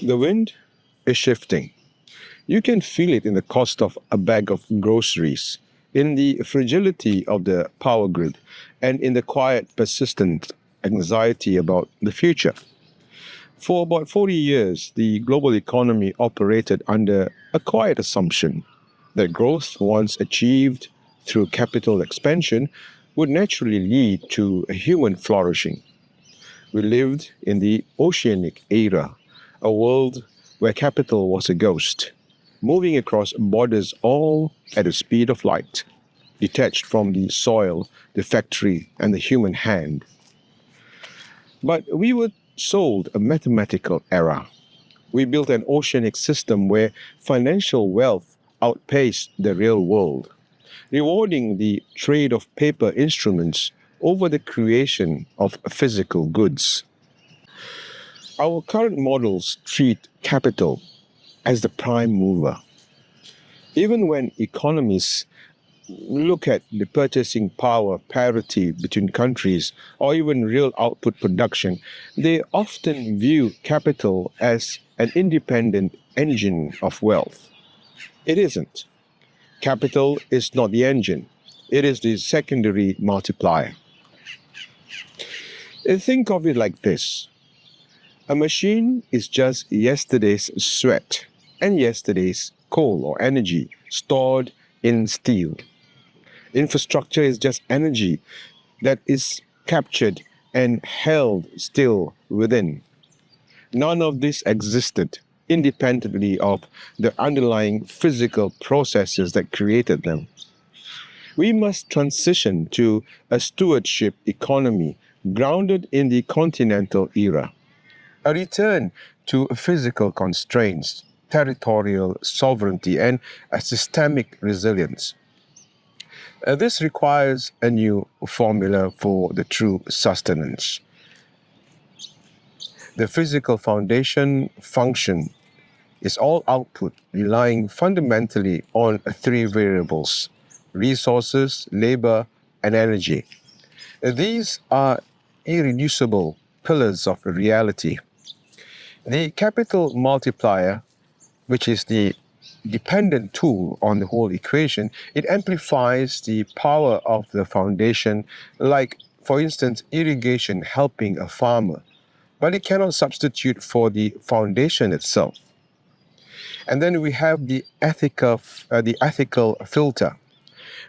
The wind is shifting. You can feel it in the cost of a bag of groceries, in the fragility of the power grid, and in the quiet, persistent anxiety about the future. For about 40 years, the global economy operated under a quiet assumption that growth, once achieved through capital expansion, would naturally lead to a human flourishing. We lived in the Oceanic Era, a world where capital was a ghost, moving across borders all at the speed of light, detached from the soil, the factory, and the human hand. But we were sold a mathematical era. We built an oceanic system where financial wealth outpaced the real world, rewarding the trade of paper instruments over the creation of physical goods. Our current models treat capital as the prime mover. Even when economies look at the purchasing power parity between countries or even real output production, they often view capital as an independent engine of wealth. It isn't. Capital is not the engine, it is the secondary multiplier. Think of it like this: a machine is just yesterday's sweat and yesterday's coal or energy stored in steel. Infrastructure is just energy that is captured and held still within. None of this existed independently of the underlying physical processes that created them. We must transition to a stewardship economy grounded in the Continental Era, a return to physical constraints, territorial sovereignty, and a systemic resilience. This requires a new formula for the true sustenance. The physical foundation function is all output relying fundamentally on three variables: resources, labor, and energy. These are irreducible pillars of reality. The capital multiplier, which is the dependent tool on the whole equation, it amplifies the power of the foundation, like, for instance, irrigation helping a farmer, but it cannot substitute for the foundation itself. And then we have the ethical filter.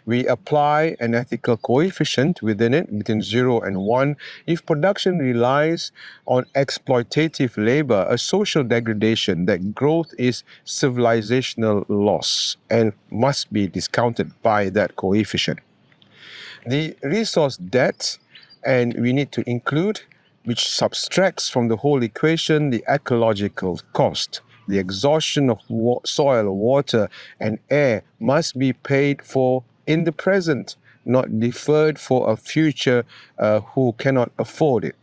We apply an ethical coefficient within it, between 0 and 1. If production relies on exploitative labor, a social degradation, that growth is civilizational loss and must be discounted by that coefficient. The resource debt, and we need to include, which subtracts from the whole equation the ecological cost. The exhaustion of soil, water, and air must be paid for in the present, not deferred for a future who cannot afford it.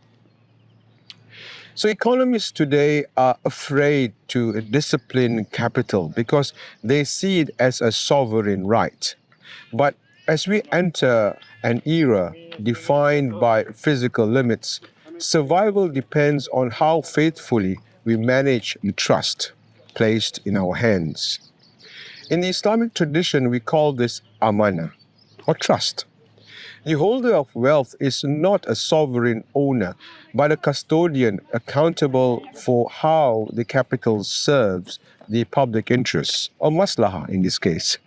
So economists today are afraid to discipline capital because they see it as a sovereign right. But as we enter an era defined by physical limits, survival depends on how faithfully we manage the trust placed in our hands. In the Islamic tradition, we call this Amanah, or trust. The holder of wealth is not a sovereign owner, but a custodian accountable for how the capital serves the public interests, or maslahah in this case.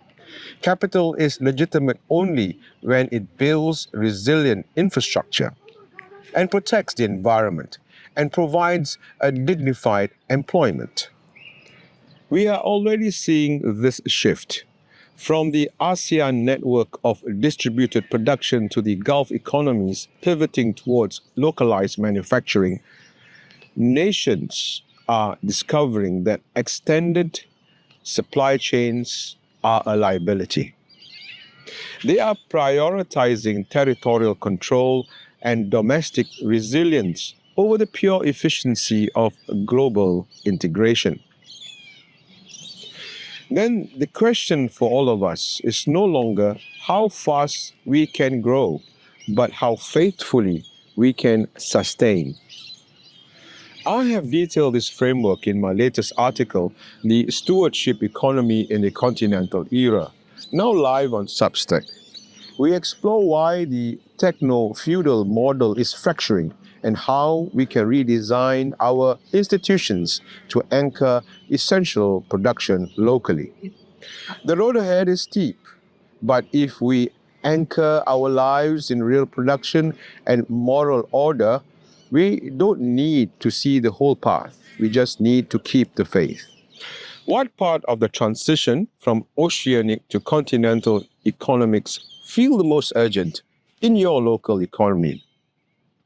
Capital is legitimate only when it builds resilient infrastructure and protects the environment and provides a dignified employment. We are already seeing this shift. From the ASEAN network of distributed production to the Gulf economies pivoting towards localized manufacturing, nations are discovering that extended supply chains are a liability. They are prioritizing territorial control and domestic resilience over the pure efficiency of global integration. Then the question for all of us is no longer how fast we can grow, but how faithfully we can sustain. I have detailed this framework in my latest article, The Stewardship Economy in the Continental Era, now live on Substack. We explore why the techno-feudal model is fracturing and how we can redesign our institutions to anchor essential production locally. The road ahead is steep, but if we anchor our lives in real production and moral order, we don't need to see the whole path. We just need to keep the faith. What part of the transition from oceanic to continental economics feel the most urgent in your local economy?